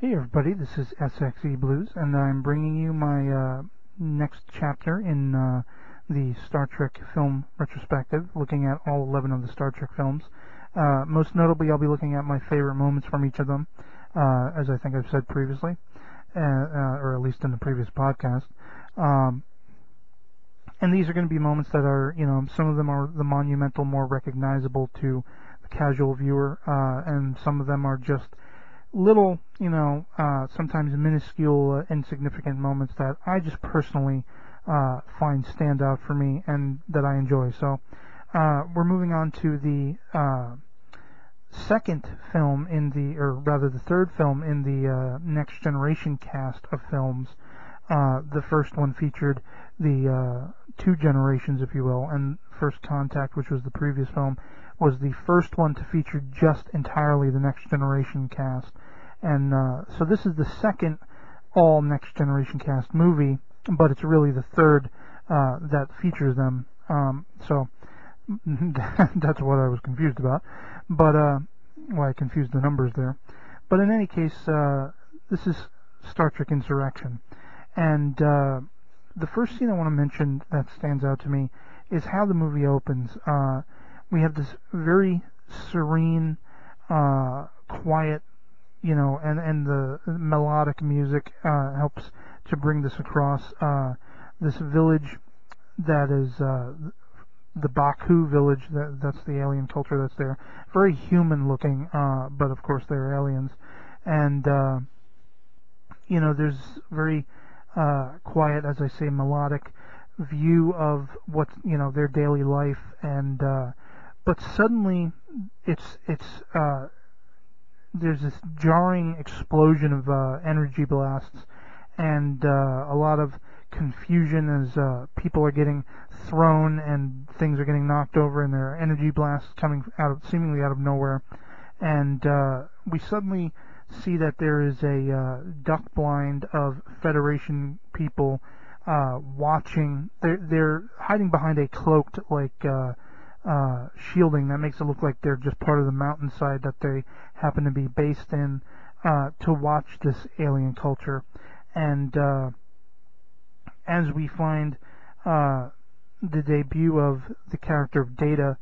Hey everybody, this is SXE Blues, and I'm bringing you my next chapter in the Star Trek film retrospective, looking at all 11 of the Star Trek films. Most notably, I'll be looking at my favorite moments from each of them, as I think I've said previously, or at least in the previous podcast. And these are going to be moments that are, some of them are the monumental, more recognizable to the casual viewer, and some of them are just little, sometimes minuscule, insignificant moments that I just personally find stand out for me and that I enjoy. So we're moving on to the second film or rather the third film in the Next Generation cast of films. The first one featured the two generations, if you will, and First Contact, which was the previous film, was the first one to feature just entirely the Next Generation cast. And so this is the second all Next Generation cast movie, but it's really the third that features them. So that's what I was confused about. But, I confused the numbers there. But in any case, this is Star Trek Insurrection. And the first scene I want to mention that stands out to me is how the movie opens. We have this very serene, quiet, and the melodic music helps to bring this across. This village that is the Baku village, that's the alien culture that's there. Very human looking, but of course they're aliens. And, there's very quiet, as I say, melodic view of what's, their daily life. And, but suddenly there's this jarring explosion of energy blasts and a lot of confusion as people are getting thrown and things are getting knocked over, and there are energy blasts coming seemingly out of nowhere. And we suddenly see that there is a duck blind of Federation people watching. They're hiding behind a cloaked shielding that makes it look like they're just part of the mountainside that they happen to be based in to watch this alien culture. And as we find the debut of the character of Data,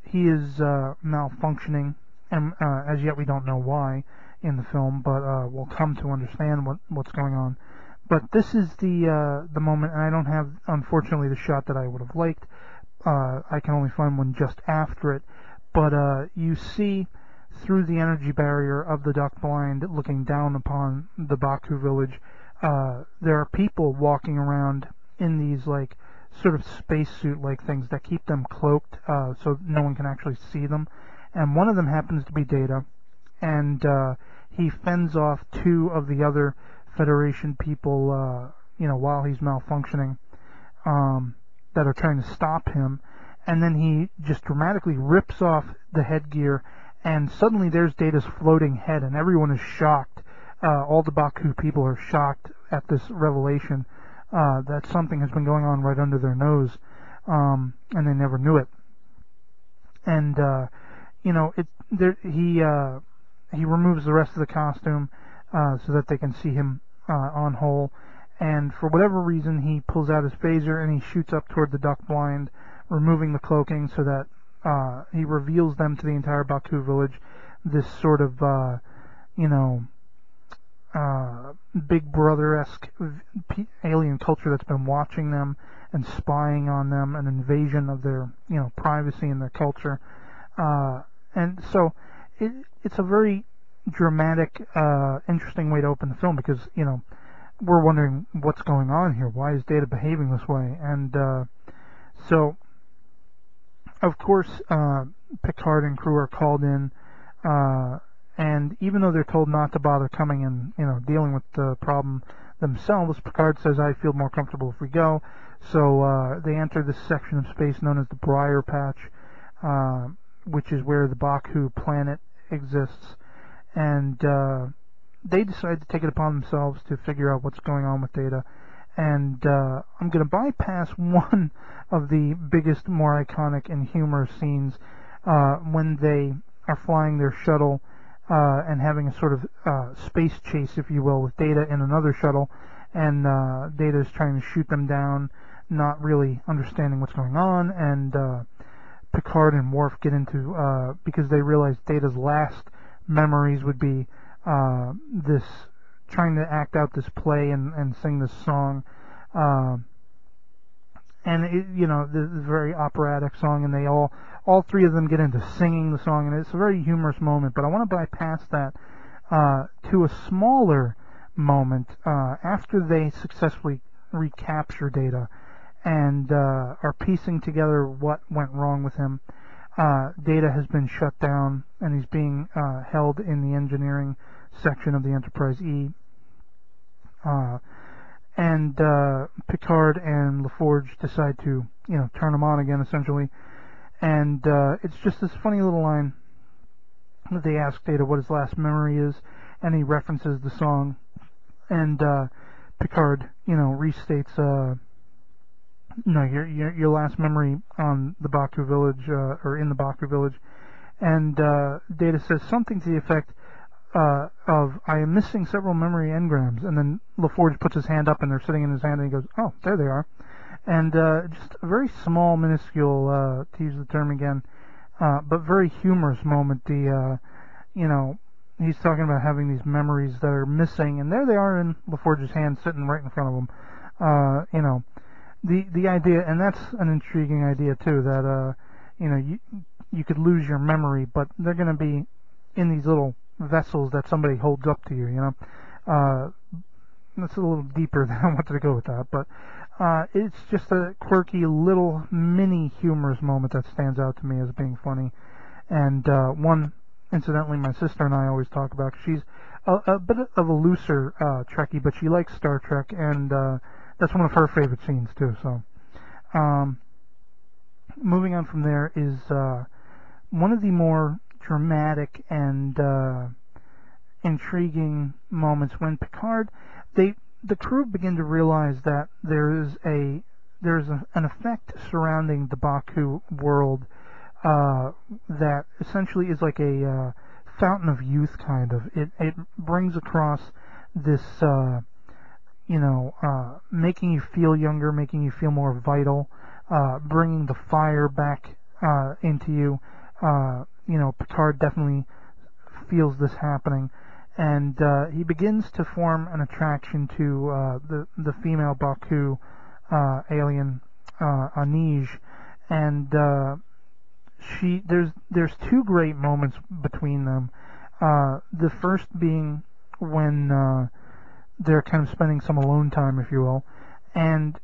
he is malfunctioning, and as yet we don't know why in the film, but we'll come to understand what's going on. But this is the moment, and I don't have, unfortunately, the shot that I would have liked. I can only find one just after it, but you see through the energy barrier of the duck blind looking down upon the Baku village, there are people walking around in these sort of spacesuit like things that keep them cloaked so no one can actually see them. And one of them happens to be Data, and he fends off two of the other Federation people while he's malfunctioning, that are trying to stop him. And then he just dramatically rips off the headgear, and suddenly there's Data's floating head, and everyone is shocked. All the Baku people are shocked at this revelation that something has been going on right under their nose, and they never knew it. And he removes the rest of the costume so that they can see him on whole. And for whatever reason, he pulls out his phaser and he shoots up toward the duck blind, removing the cloaking so that he reveals them to the entire Baku village. This sort of, Big Brother-esque alien culture that's been watching them and spying on them, an invasion of their, privacy and their culture. And so it's a very dramatic, interesting way to open the film because, we're wondering what's going on here. Why is Data behaving this way? And so, of course, Picard and crew are called in, and even though they're told not to bother coming and dealing with the problem themselves, Picard says, "I feel more comfortable if we go." So they enter this section of space known as the Briar Patch, which is where the Baku planet exists, and they decide to take it upon themselves to figure out what's going on with Data. And I'm going to bypass one of the biggest, more iconic and humorous scenes when they are flying their shuttle and having a sort of space chase, if you will, with Data in another shuttle, and Data is trying to shoot them down, not really understanding what's going on, and Picard and Worf get into, because they realize Data's last memories would be this, trying to act out this play and sing this song, and it, this very operatic song, and they all three of them get into singing the song, and it's a very humorous moment. But I want to bypass that to a smaller moment after they successfully recapture Data and are piecing together what went wrong with him. Data has been shut down, and he's being held in the engineering section of the Enterprise E. And Picard and LaForge decide to, turn him on again, essentially. And it's just this funny little line that they ask Data what his last memory is, and he references the song. And Picard, restates, no, your last memory on the Baku village, or in the Baku village. And Data says something to the effect of, I am missing several memory engrams. And then LaForge puts his hand up, and they're sitting in his hand, and he goes, oh, there they are. And just a very small, minuscule, to use the term again, but very humorous moment. He's talking about having these memories that are missing, and there they are in LaForge's hand, sitting right in front of him. The idea, and that's an intriguing idea too, that you could lose your memory, but they're going to be in these little vessels that somebody holds up to you. That's a little deeper than I wanted to go with that, but it's just a quirky little mini humorous moment that stands out to me as being funny, and one, incidentally, my sister and I always talk about. She's a bit of a looser Trekkie, but she likes Star Trek, and that's one of her favorite scenes too. So moving on from there is one of the more dramatic and intriguing moments when Picard, the crew begin to realize that there's an effect surrounding the Baku world that essentially is like a fountain of youth, kind of. It brings across this, making you feel younger, making you feel more vital, bringing the fire back into you. Picard definitely feels this happening, and he begins to form an attraction to the female Baku alien, Anij, and there's two great moments between them. The first being when they're kind of spending some alone time, if you will, and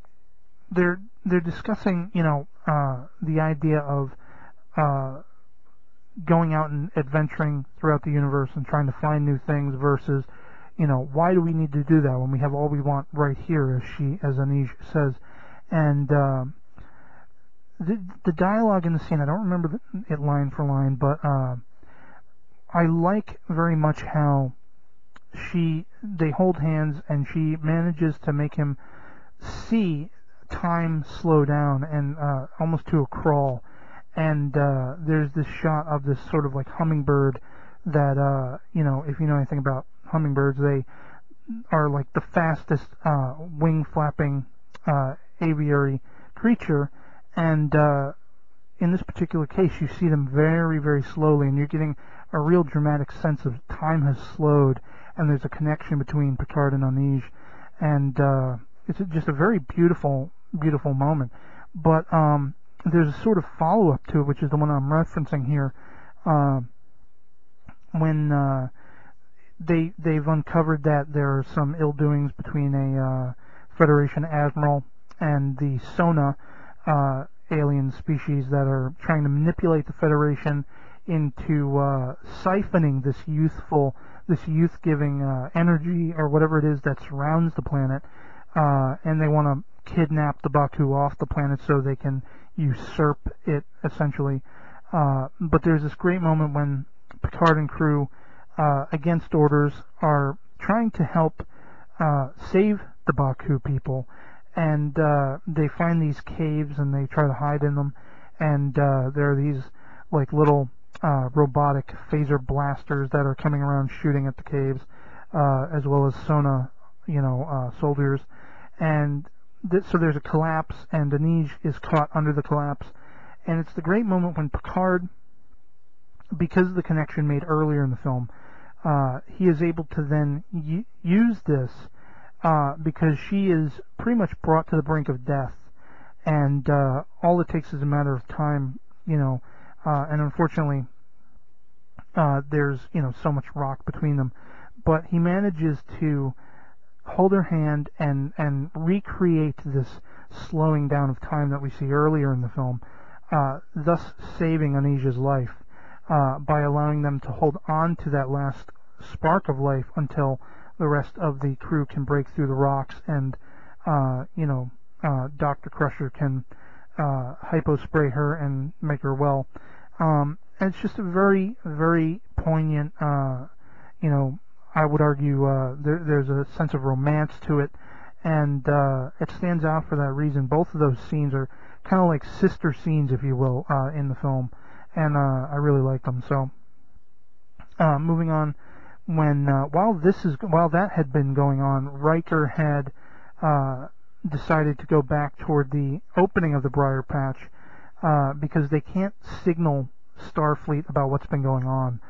they're discussing, the idea of going out and adventuring throughout the universe and trying to find new things versus, why do we need to do that when we have all we want right here, as Anij says. And the dialogue in the scene, I don't remember it line for line, but I like very much how they hold hands, and she manages to make him see time slow down, and almost to a crawl. And there's this shot of this sort of like hummingbird that, if you know anything about hummingbirds, they are like the fastest wing flapping aviary creature. And in this particular case, you see them very, very slowly, and you're getting a real dramatic sense of time has slowed, and there's a connection between Picard and Anij, and it's just a very beautiful, beautiful moment. But there's a sort of follow-up to it, which is the one I'm referencing here, when they've uncovered that there are some ill doings between a Federation admiral and the Sona alien species that are trying to manipulate the Federation into siphoning this youth-giving energy or whatever it is that surrounds the planet, and they want to kidnap the Baku off the planet so they can usurp it, essentially. But there's this great moment when Picard and crew, against orders, are trying to help save the Baku people, and they find these caves and they try to hide in them, and there are these like little robotic phaser blasters that are coming around shooting at the caves, as well as Sona, soldiers. And so there's a collapse, and Anij is caught under the collapse. And it's the great moment when Picard, because of the connection made earlier in the film, he is able to then use this because she is pretty much brought to the brink of death, and all it takes is a matter of time, and unfortunately there's so much rock between them, but he manages to hold her hand and recreate this slowing down of time that we see earlier in the film, thus saving Anij's life by allowing them to hold on to that last spark of life until the rest of the crew can break through the rocks, and Dr. Crusher can hypospray her and make her well. And it's just a very, very poignant, I would argue there's a sense of romance to it, and it stands out for that reason. Both of those scenes are kind of like sister scenes, if you will, in the film, and I really like them. So, moving on, while that had been going on, Riker had decided to go back toward the opening of the Briar Patch because they can't signal Starfleet about what's been going on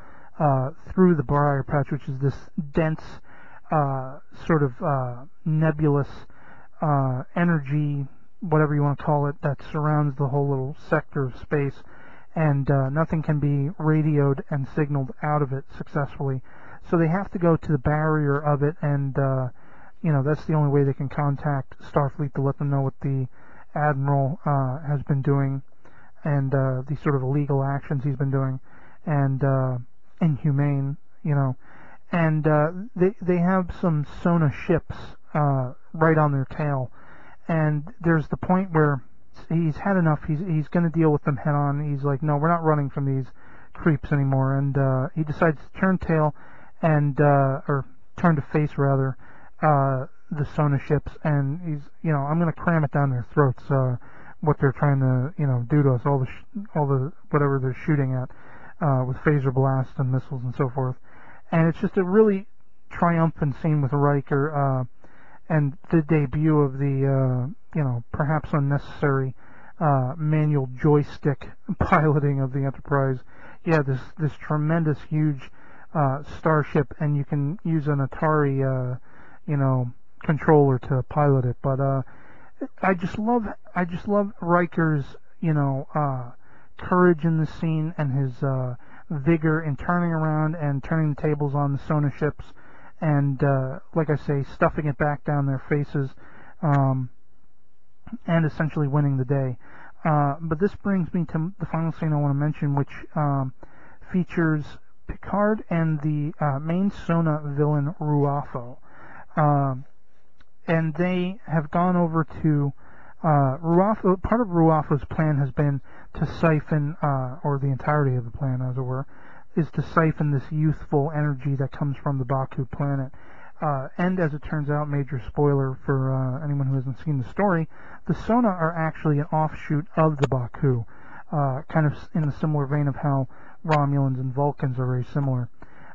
through the Briar Patch, which is this dense sort of nebulous energy, whatever you want to call it, that surrounds the whole little sector of space, and nothing can be radioed and signaled out of it successfully. So they have to go to the barrier of it, and that's the only way they can contact Starfleet to let them know what the Admiral has been doing, and the sort of illegal actions he's been doing, and inhumane, and they have some Sona ships right on their tail, and there's the point where he's had enough. He's going to deal with them head on. He's like, no, we're not running from these creeps anymore, and he decides to turn tail and or turn to face rather the Sona ships, and he's I'm going to cram it down their throats what they're trying to do to us, all the whatever they're shooting at with phaser blasts and missiles and so forth. And it's just a really triumphant scene with Riker and the debut of the perhaps unnecessary manual joystick piloting of the Enterprise. Yeah, this tremendous huge starship, and you can use an Atari controller to pilot it. But I just love Riker's courage in the scene, and his vigor in turning around and turning the tables on the Sona ships, and like I say, stuffing it back down their faces, and essentially winning the day. But this brings me to the final scene I want to mention, which features Picard and the main Sona villain Ruafo. And they have gone over to Ruafo. Part of Ruafo's plan has been to siphon, or the entirety of the plan, as it were, is to siphon this youthful energy that comes from the Baku planet. And as it turns out, major spoiler for anyone who hasn't seen the story, the Sona are actually an offshoot of the Baku, kind of in the similar vein of how Romulans and Vulcans are very similar.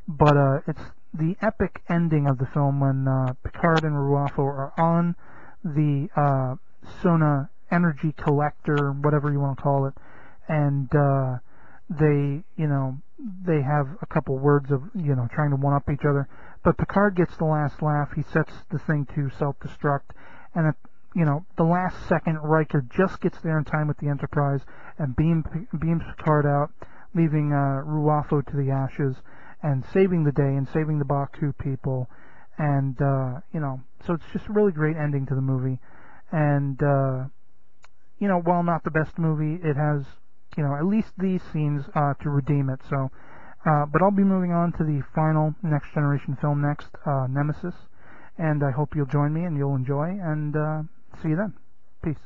But it's the epic ending of the film when Picard and Ruafo are on the Sona energy collector, whatever you want to call it, and they have a couple words of trying to one up each other, but Picard gets the last laugh. He sets the thing to self-destruct, and at the last second, Riker just gets there in time with the Enterprise and beams Picard out, leaving Ruafo to the ashes, and saving the day and saving the Baku people. And so it's just a really great ending to the movie. And while not the best movie, it has at least these scenes to redeem it. So but I'll be moving on to the final Next Generation film next, Nemesis, and I hope you'll join me and you'll enjoy, and see you then. Peace.